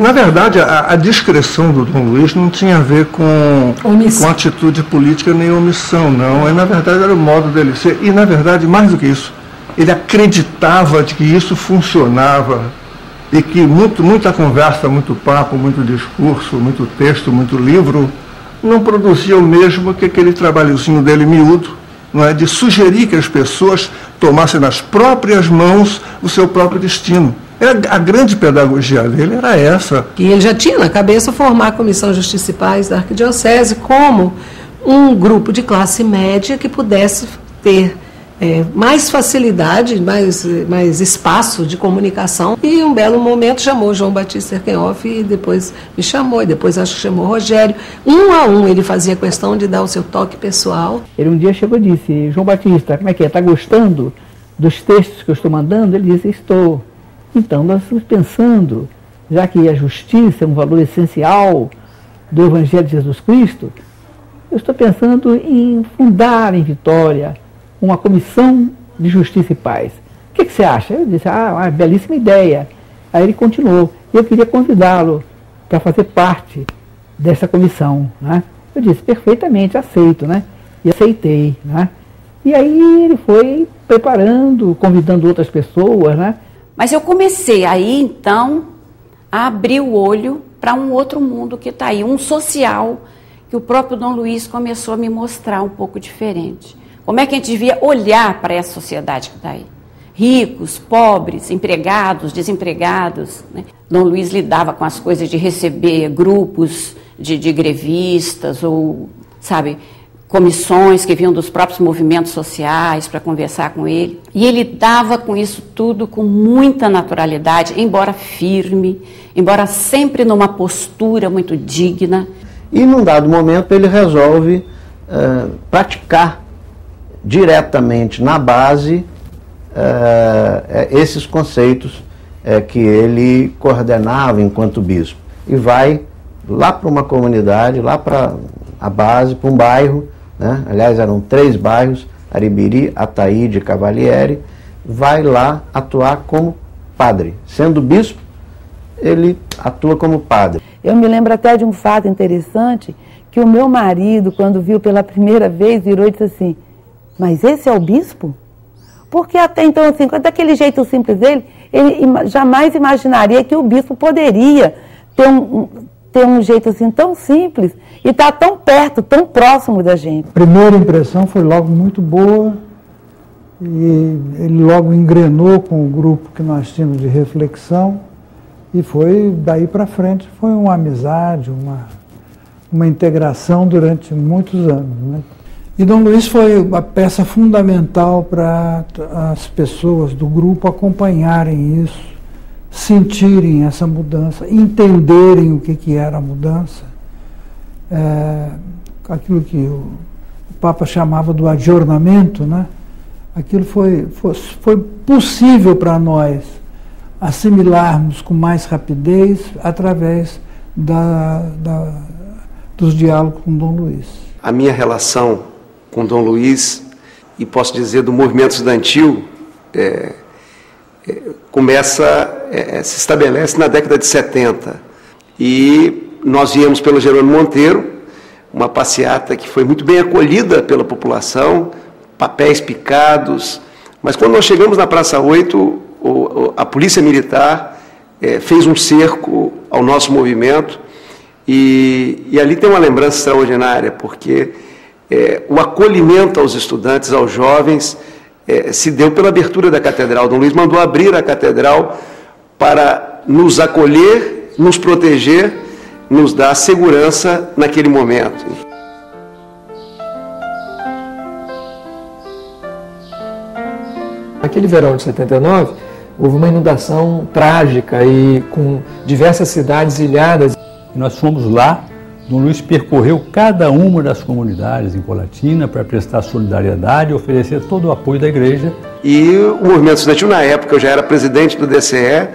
Na verdade, a discreção do Dom Luiz não tinha a ver com atitude política nem omissão, não. Na verdade, era o modo dele ser. E, na verdade, mais do que isso, ele acreditava de que isso funcionava e que muita conversa, muito papo, muito discurso, muito texto, muito livro, não produzia o mesmo que aquele trabalhozinho dele miúdo, não é, de sugerir que as pessoas tomassem nas próprias mãos o seu próprio destino. A grande pedagogia dele era essa. E ele já tinha na cabeça formar a Comissão Justiça e Paz da Arquidiocese como um grupo de classe média que pudesse ter mais facilidade, mais espaço de comunicação. E um belo momento chamou João Batista Erkenhoff e depois me chamou, e depois acho que chamou Rogério. Um a um ele fazia questão de dar o seu toque pessoal. Ele um dia chegou e disse: João Batista, como é que é? Está gostando dos textos que eu estou mandando? Ele disse: estou. Então, nós estamos pensando, já que a justiça é um valor essencial do Evangelho de Jesus Cristo, eu estou pensando em fundar em Vitória uma comissão de justiça e paz. O que você acha? Eu disse: uma belíssima ideia. Aí ele continuou: eu queria convidá-lo para fazer parte dessa comissão, né? Eu disse: perfeitamente, aceito, né? E aceitei, né? E aí ele foi preparando, convidando outras pessoas, né? Mas eu comecei aí, então, a abrir o olho para um outro mundo que está aí, um social, que o próprio Dom Luiz começou a me mostrar um pouco diferente. Como é que a gente devia olhar para essa sociedade que está aí? Ricos, pobres, empregados, desempregados, né? Dom Luiz lidava com as coisas de receber grupos de grevistas ou, sabe, comissões que vinham dos próprios movimentos sociais para conversar com ele. E ele dava com isso tudo com muita naturalidade, embora firme, embora sempre numa postura muito digna. E num dado momento ele resolve praticar diretamente na base esses conceitos que ele coordenava enquanto bispo. E vai lá para uma comunidade, lá para a base, para um bairro, né? Aliás, eram 3 bairros, Aribiri, Ataíde e Cavalieri, vai lá atuar como padre. Sendo bispo, ele atua como padre. Eu me lembro até de um fato interessante, que o meu marido, quando viu pela primeira vez, virou e disse assim: mas esse é o bispo? Porque até então, assim, daquele jeito simples dele, ele jamais imaginaria que o bispo poderia ter um jeito assim tão simples e estar tão perto, tão próximo da gente. A primeira impressão foi logo muito boa e ele logo engrenou com o grupo que nós tínhamos de reflexão e foi daí para frente, foi uma amizade, uma integração durante muitos anos, né? E Dom Luiz foi uma peça fundamental para as pessoas do grupo acompanharem isso, sentirem essa mudança, entenderem o que era a mudança, aquilo que o Papa chamava do adjornamento, né? Aquilo foi possível para nós assimilarmos com mais rapidez através dos diálogos com Dom Luiz. A minha relação com Dom Luiz, e posso dizer do movimento estudantil, se estabelece na década de 70. E nós viemos pelo Jerônimo Monteiro, uma passeata que foi muito bem acolhida pela população, papéis picados, mas quando nós chegamos na Praça 8, a Polícia Militar fez um cerco ao nosso movimento, e ali tem uma lembrança extraordinária, porque o acolhimento aos estudantes, aos jovens, se deu pela abertura da catedral. Dom Luiz mandou abrir a catedral para nos acolher, nos proteger, nos dar segurança naquele momento. Naquele verão de 79, houve uma inundação trágica e com diversas cidades ilhadas. Nós fomos lá, Dom Luiz percorreu cada uma das comunidades em Colatina para prestar solidariedade e oferecer todo o apoio da igreja. E o movimento estudantil, na época, eu já era presidente do DCE,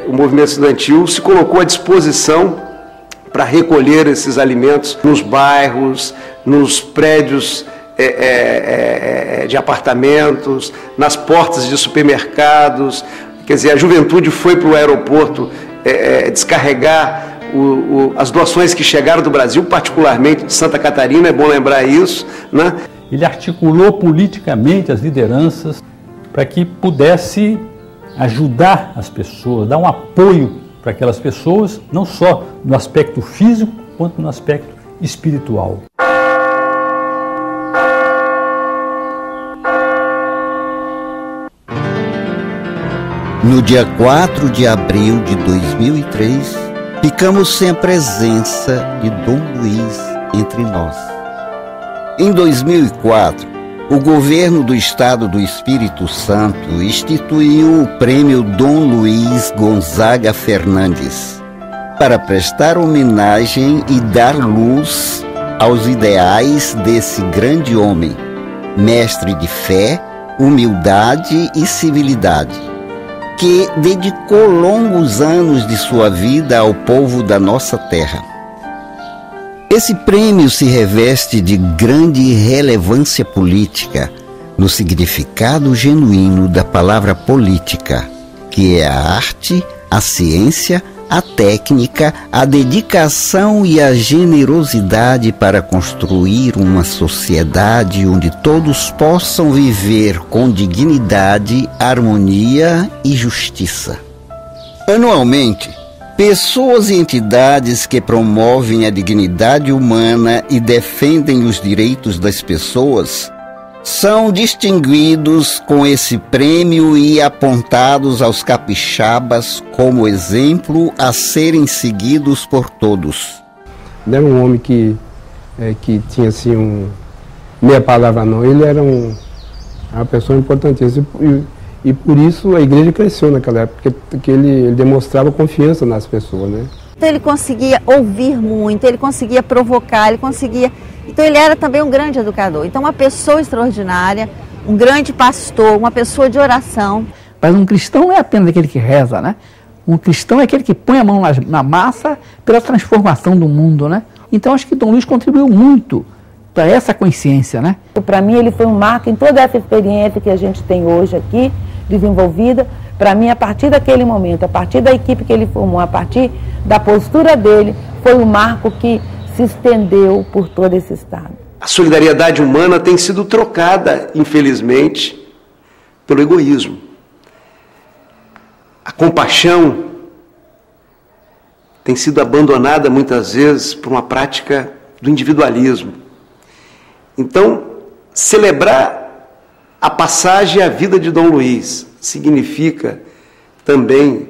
o movimento estudantil se colocou à disposição para recolher esses alimentos nos bairros, nos prédios de apartamentos, nas portas de supermercados. Quer dizer, a juventude foi para o aeroporto descarregar as doações que chegaram do Brasil, particularmente de Santa Catarina, é bom lembrar isso, né? Ele articulou politicamente as lideranças para que pudesse ajudar as pessoas, dar um apoio para aquelas pessoas, não só no aspecto físico, quanto no aspecto espiritual. No dia 4 de abril de 2003, ficamos sem a presença de Dom Luiz entre nós. Em 2004, o governo do Estado do Espírito Santo instituiu o Prêmio Dom Luiz Gonzaga Fernandes para prestar homenagem e dar luz aos ideais desse grande homem, mestre de fé, humildade e civilidade, que dedicou longos anos de sua vida ao povo da nossa terra. Esse prêmio se reveste de grande relevância política, no significado genuíno da palavra política, que é a arte, a ciência, a técnica, a dedicação e a generosidade para construir uma sociedade onde todos possam viver com dignidade, harmonia e justiça. Anualmente, pessoas e entidades que promovem a dignidade humana e defendem os direitos das pessoas são distinguidos com esse prêmio e apontados aos capixabas como exemplo a serem seguidos por todos. Ele era um homem que tinha assim meia palavra não, ele era uma pessoa importantíssima e por isso a igreja cresceu naquela época, porque ele demonstrava confiança nas pessoas, né? Então ele conseguia ouvir muito, ele conseguia provocar, então ele era também um grande educador. Então uma pessoa extraordinária, um grande pastor, uma pessoa de oração. Mas um cristão não é apenas aquele que reza, né? Um cristão é aquele que põe a mão na massa pela transformação do mundo, né? Então acho que Dom Luiz contribuiu muito para essa consciência, né? Para mim ele foi um marco em toda essa experiência que a gente tem hoje aqui, desenvolvida. Para mim, a partir daquele momento, a partir da equipe que ele formou, a partir da postura dele, foi um marco que se estendeu por todo esse estado. A solidariedade humana tem sido trocada, infelizmente, pelo egoísmo. A compaixão tem sido abandonada muitas vezes por uma prática do individualismo. Então, celebrar a passagem à vida de Dom Luiz significa também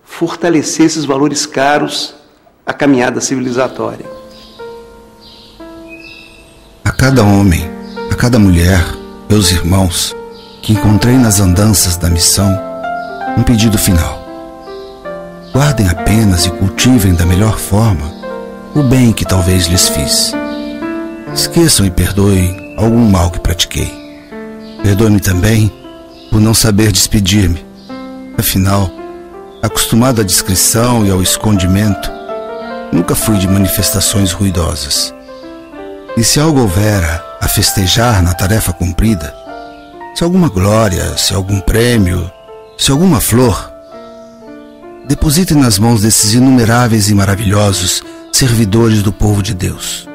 fortalecer esses valores caros à caminhada civilizatória. A cada homem, a cada mulher, meus irmãos, que encontrei nas andanças da missão, um pedido final. Guardem apenas e cultivem da melhor forma o bem que talvez lhes fiz. Esqueçam e perdoem algum mal que pratiquei. Perdoe-me também por não saber despedir-me. Afinal, acostumado à discrição e ao escondimento, nunca fui de manifestações ruidosas. E se algo houvera a festejar na tarefa cumprida, se alguma glória, se algum prêmio, se alguma flor, depositem nas mãos desses inumeráveis e maravilhosos servidores do povo de Deus.